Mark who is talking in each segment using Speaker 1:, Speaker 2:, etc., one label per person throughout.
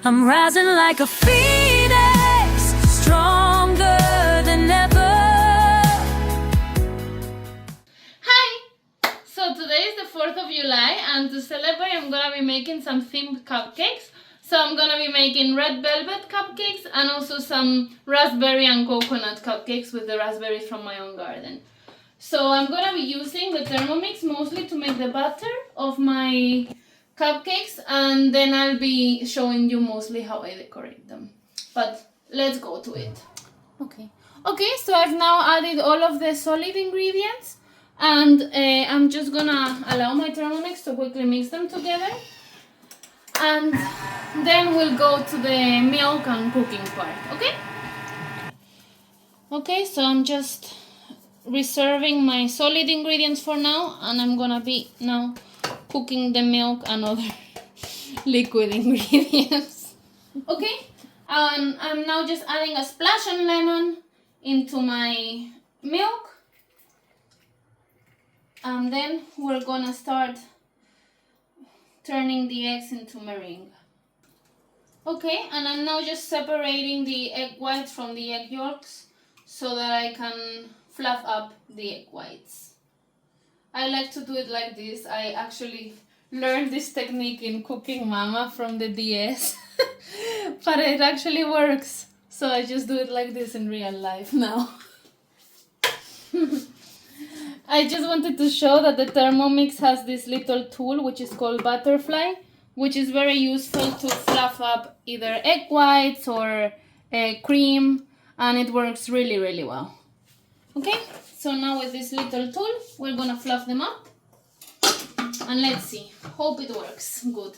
Speaker 1: I'm rising like a phoenix, stronger than ever.
Speaker 2: Hi! So today is the 4th of July, and to celebrate I'm gonna be making some themed cupcakes. So I'm gonna be making red velvet cupcakes and also some raspberry and coconut cupcakes with the raspberries from my own garden. So I'm gonna be using the Thermomix mostly to make the batter of my cupcakes, and then I'll be showing you mostly how I decorate them. But let's go to it. Okay, so I've now added all of the solid ingredients, and I'm just gonna allow my Thermomix to quickly mix them together, and then we'll go to the milk and cooking part, okay? Okay, so I'm just reserving my solid ingredients for now, and I'm gonna be now cooking the milk and other liquid ingredients. Okay, and I'm now just adding a splash of lemon into my milk, and then we're gonna start turning the eggs into meringue. Okay, and I'm now just separating the egg whites from the egg yolks so that I can fluff up the egg whites. I like to do it like this. I actually learned this technique in Cooking Mama from the DS, but it actually works. So I just do it like this in real life now. I just wanted to show that the Thermomix has this little tool which is called butterfly, which is very useful to fluff up either egg whites or cream, and it works really, really well. Okay, so now with this little tool, we're gonna fluff them up, and let's see, hope it works good.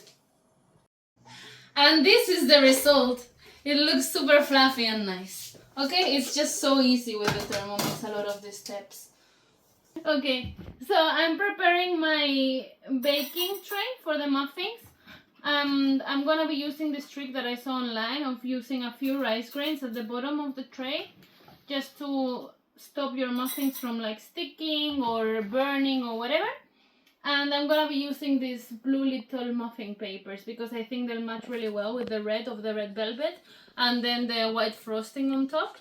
Speaker 2: And this is the result. It looks super fluffy and nice. Okay, it's just so easy with the Thermomix, a lot of these steps. Okay, so I'm preparing my baking tray for the muffins. And I'm gonna be using this trick that I saw online of using a few rice grains at the bottom of the tray just to stop your muffins from like sticking or burning or whatever. And I'm gonna be using these blue little muffin papers because I think they'll match really well with the red of the red velvet and then the white frosting on top.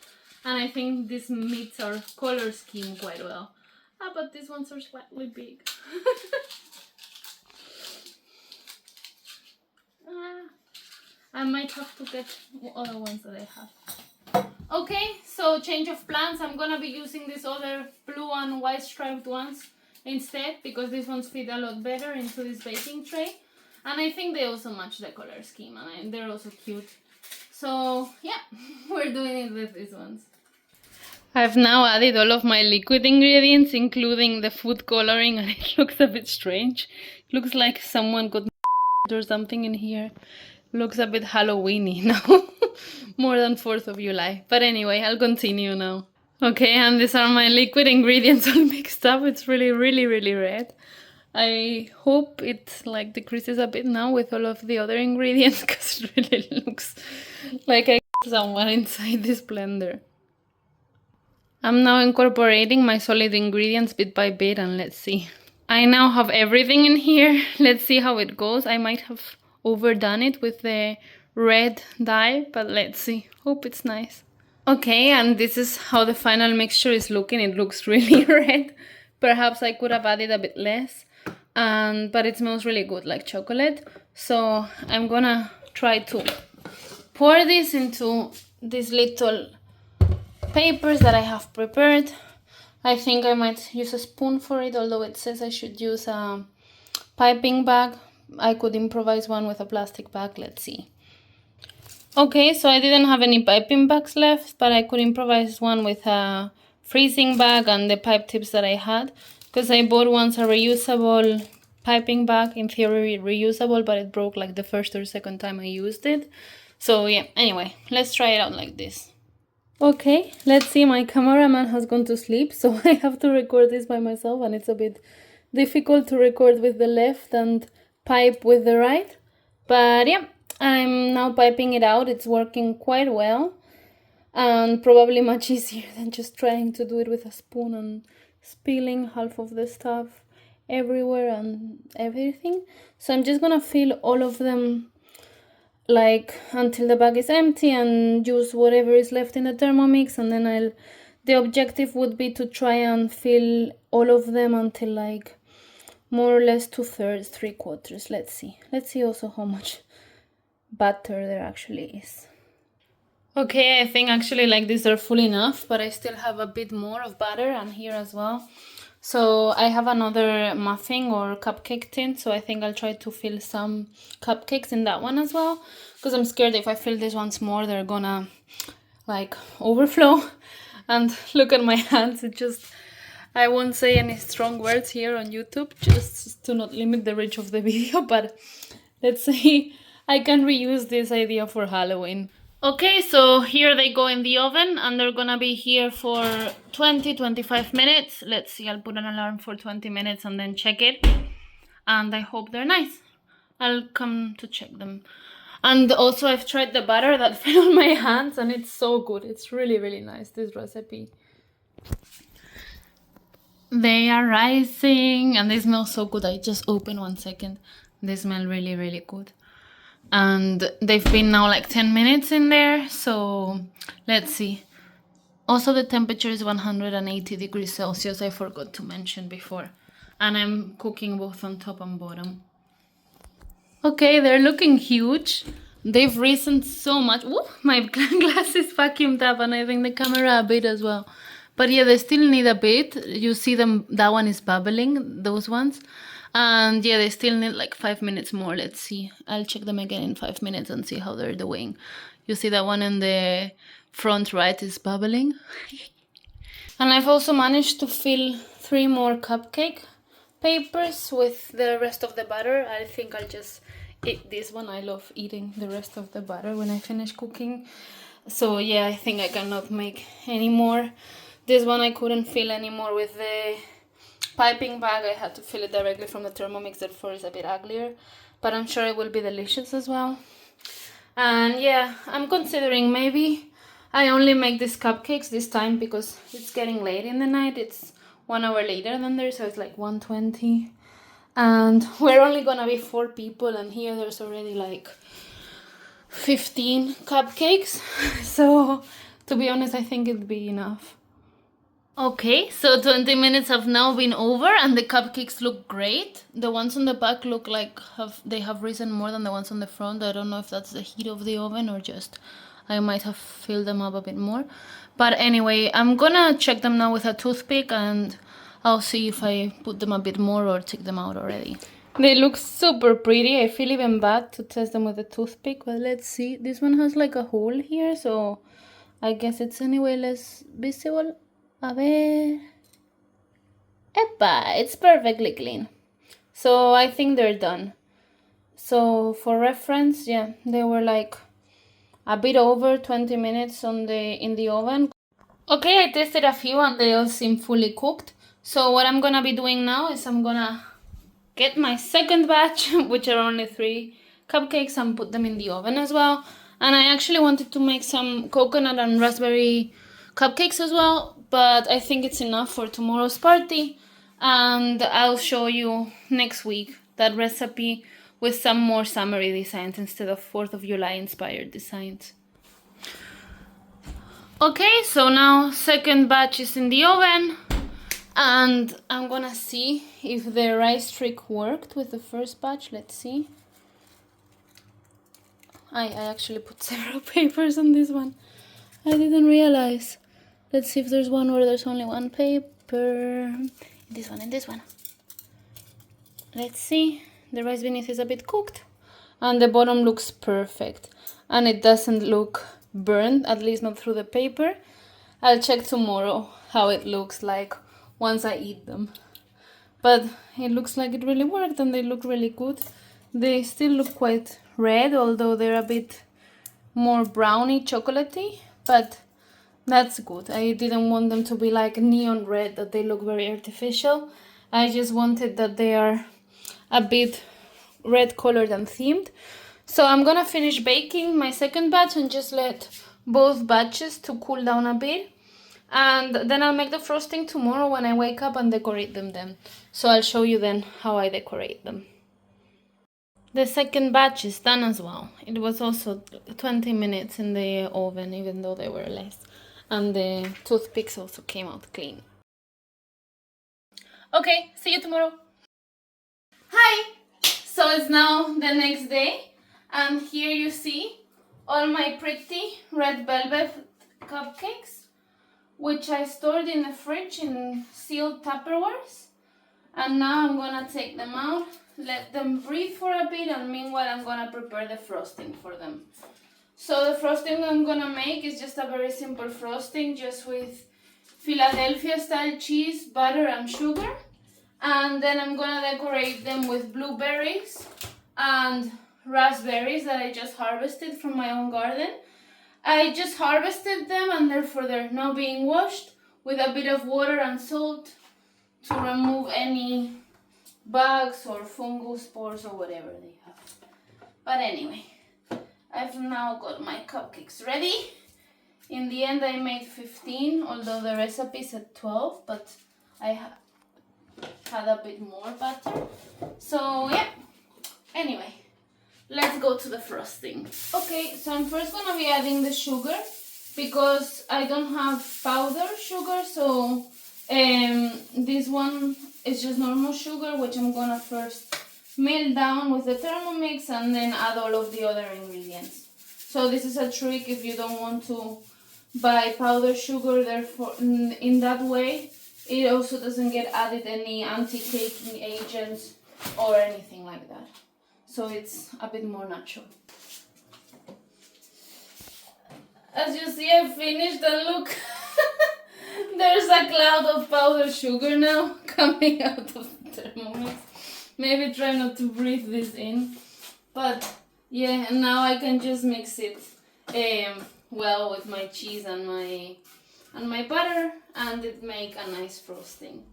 Speaker 2: And I think this meets our color scheme quite well. Ah, but these ones are slightly big. I might have to get other ones that I have. Okay, so change of plans. I'm gonna be using these other blue and white striped ones instead because these ones fit a lot better into this baking tray, and I think they also match the color scheme, and they're also cute. So yeah, we're doing it with these ones. I've now added all of my liquid ingredients, including the food coloring, and it looks a bit strange. It looks like someone got or something in here. Looks a bit Halloween-y now. More than 4th of July. But anyway, I'll continue now. Okay, and these are my liquid ingredients all mixed up. It's really, really, really red. I hope it like decreases a bit now with all of the other ingredients because it really looks like I someone inside this blender. I'm now incorporating my solid ingredients bit by bit, and let's see. I now have everything in here. Let's see how it goes. I might have overdone it with the red dye, but let's see. Hope it's nice. Okay, and this is how the final mixture is looking. It looks really red. Perhaps I could have added a bit less, but it smells really good, like chocolate. So I'm gonna try to pour this into these little papers that I have prepared. I think I might use a spoon for it, although it says I should use a piping bag. I could improvise one with a plastic bag, let's see. Okay, so I didn't have any piping bags left, but I could improvise one with a freezing bag and the pipe tips that I had, because I bought once a reusable piping bag, in theory reusable, but it broke like the first or second time I used it. So yeah, anyway, let's try it out like this. Okay, let's see, my cameraman has gone to sleep, so I have to record this by myself, and it's a bit difficult to record with the left and pipe with the right. But yeah, I'm now piping it out. It's working quite well, and probably much easier than just trying to do it with a spoon and spilling half of the stuff everywhere and everything. So I'm just gonna fill all of them like until the bag is empty and use whatever is left in the Thermomix, and then the objective would be to try and fill all of them until like more or less 2/3, 3/4. Let's see also how much butter there actually is. Okay, I think actually like these are full enough, but I still have a bit more of butter and here as well. So I have another muffin or cupcake tin, so I think I'll try to fill some cupcakes in that one as well, because I'm scared if I fill these ones more, they're gonna like overflow. And look at my hands, it just, I won't say any strong words here on YouTube, just to not limit the reach of the video, but let's see, I can reuse this idea for Halloween. Okay, so here they go in the oven and they're gonna be here for 20-25 minutes. Let's see, I'll put an alarm for 20 minutes and then check it. And I hope they're nice. I'll come to check them. And also I've tried the butter that fell on my hands and it's so good. It's really, really nice, this recipe. They are rising and they smell so good. I just opened 1 second. They smell really, really good. And they've been now like 10 minutes in there, so let's see. Also the temperature is 180 degrees Celsius, I forgot to mention before, and I'm cooking both on top and bottom. Okay, they're looking huge. They've risen so much. Ooh, my glass is vacuumed up and I think the camera a bit as well, but yeah, they still need a bit. You see them, that one is bubbling, those ones. And yeah, they still need like 5 minutes more. Let's see. I'll check them again in 5 minutes and see how they're doing. You see that one in the front right is bubbling. And I've also managed to fill 3 more cupcake papers with the rest of the butter. I think I'll just eat this one. I love eating the rest of the butter when I finish cooking. So yeah, I think I cannot make any more. This one I couldn't fill anymore with the piping bag. I had to fill it directly from the Thermomix, therefore it's a bit uglier, but I'm sure it will be delicious as well. And yeah, I'm considering maybe I only make these cupcakes this time because it's getting late in the night. It's 1 hour later than there, so it's like 1:20, and we're only gonna be 4 people, and here there's already like 15 cupcakes. So to be honest, I think it'd be enough. Okay, so 20 minutes have now been over and the cupcakes look great. The ones on the back look like they have risen more than the ones on the front. I don't know if that's the heat of the oven or just I might have filled them up a bit more. But anyway, I'm gonna check them now with a toothpick and I'll see if I put them a bit more or take them out already. They look super pretty. I feel even bad to test them with a toothpick, but let's see. This one has like a hole here, so I guess it's anyway less visible. A ver. Epa, it's perfectly clean. So I think they're done. So for reference, yeah, they were like a bit over 20 minutes in the oven. Okay, I tested a few and they all seem fully cooked. So what I'm gonna be doing now is I'm gonna get my second batch, which are only 3 cupcakes, and put them in the oven as well. And I actually wanted to make some coconut and raspberry cupcakes as well, but I think it's enough for tomorrow's party, and I'll show you next week that recipe with some more summery designs instead of 4th of July inspired designs. Okay, so now second batch is in the oven and I'm gonna see if the rice trick worked with the first batch. Let's see. I actually put several papers on this one. I didn't realize. Let's see if there's one where there's only 1 paper. This one and this one. Let's see. The rice beneath is a bit cooked. And the bottom looks perfect. And it doesn't look burned, at least not through the paper. I'll check tomorrow how it looks like once I eat them. But it looks like it really worked and they look really good. They still look quite red, although they're a bit more browny, chocolatey. But that's good. I didn't want them to be like neon red, that they look very artificial. I just wanted that they are a bit red colored and themed. So I'm gonna finish baking my second batch and just let both batches to cool down a bit. And then I'll make the frosting tomorrow when I wake up and decorate them then. So I'll show you then how I decorate them. The second batch is done as well. It was also 20 minutes in the oven, even though they were less. And the toothpicks also came out clean. Okay, see you tomorrow. Hi! So it's now the next day, and here you see all my pretty red velvet cupcakes, which I stored in the fridge in sealed Tupperwares. And now I'm gonna take them out, let them breathe for a bit, and meanwhile I'm gonna prepare the frosting for them. So the frosting I'm gonna make is just a very simple frosting, just with Philadelphia style cheese, butter and sugar. And then I'm gonna decorate them with blueberries and raspberries that I just harvested from my own garden. I just harvested them, and therefore they're now being washed with a bit of water and salt to remove any bugs or fungus spores or whatever they have. But anyway, I've now got my cupcakes ready. In the end I made 15, although the recipe said 12, but I had a bit more butter. So yeah, anyway, let's go to the frosting. Okay, so I'm first gonna be adding the sugar because I don't have powder sugar, so this one is just normal sugar, which I'm gonna first melt down with the Thermomix and then add all of the other ingredients. So this is a trick if you don't want to buy powder sugar, therefore in that way it also doesn't get added any anti-caking agents or anything like that. So it's a bit more natural. As you see, I finished, and look, there's a cloud of powdered sugar now coming out of the Thermomix. Maybe try not to breathe this in. But yeah, and now I can just mix it well with my cheese and my butter, and it make a nice frosting.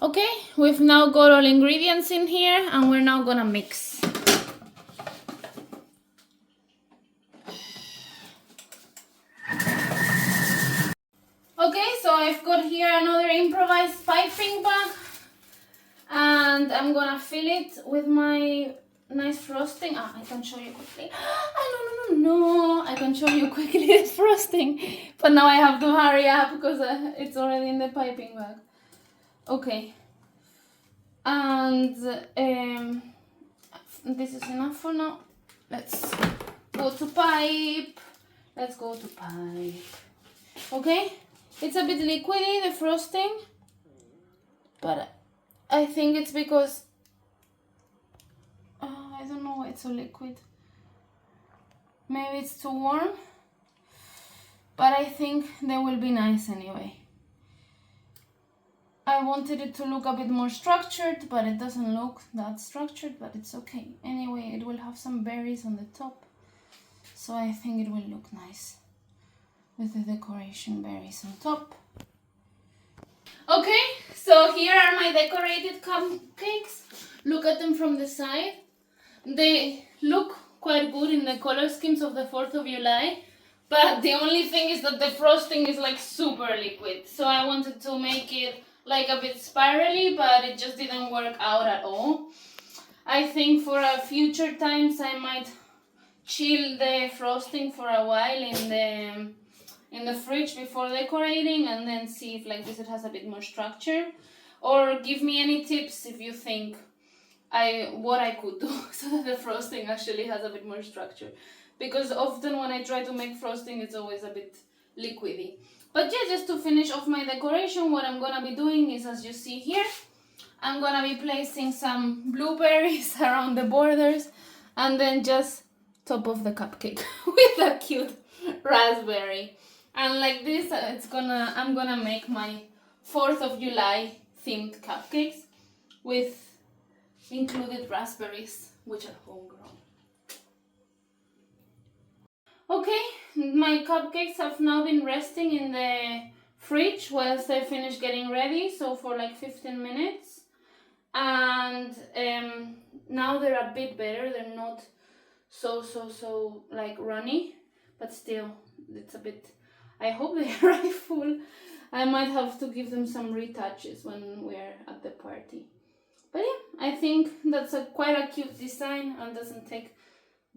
Speaker 2: Okay, we've now got all ingredients in here, and we're now gonna mix. Okay, so I've got here another improvised piping bag, and I'm gonna fill it with my nice frosting. I can show you quickly. No, I can show you quickly the frosting, but now I have to hurry up because it's already in the piping bag. Okay, and this is enough for now. Let's go to pipe. Let's go to pipe. Okay, it's a bit liquidy, the frosting, but I think it's because I don't know why it's so liquid. Maybe it's too warm, but I think they will be nice anyway. I wanted it to look a bit more structured, but it doesn't look that structured, but it's okay. Anyway, it will have some berries on the top, so I think it will look nice with the decoration berries on top. Okay, so here are my decorated cupcakes. Look at them from the side. They look quite good in the color schemes of the 4th of July, but the only thing is that the frosting is like super liquid. So I wanted to make it like a bit spirally, but it just didn't work out at all. I think for future times I might chill the frosting for a while in the fridge before decorating, and then see if like this it has a bit more structure, or give me any tips if you think what I could do so that the frosting actually has a bit more structure, because often when I try to make frosting it's always a bit liquidy. But yeah, just to finish off my decoration, what I'm gonna be doing is, as you see here, I'm gonna be placing some blueberries around the borders, and then just top of the cupcake with a cute raspberry. And like this, I'm gonna make my 4th of July themed cupcakes with included raspberries, which are homegrown. Okay, my cupcakes have now been resting in the fridge whilst I finish getting ready, so for like 15 minutes. And now they're a bit better. They're not so like runny, but still it's a bit, I hope they are full. I might have to give them some retouches when we're at the party. But yeah, I think that's quite a cute design and doesn't take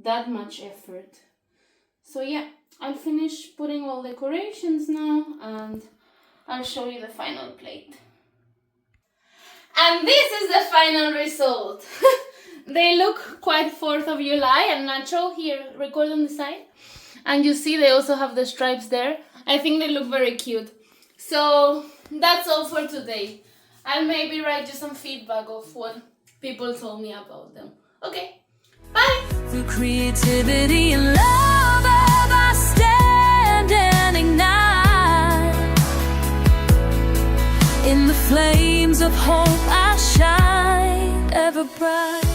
Speaker 2: that much effort. So yeah, I'll finish putting all decorations now and I'll show you the final plate. And this is the final result. They look quite 4th of July and natural. Here, record on the side. And you see they also have the stripes there. I think they look very cute. So that's all for today. I'll maybe write you some feedback of what people told me about them. Okay, bye!
Speaker 1: Through creativity and love, I stand and ignite. In the flames of hope, I shine ever bright.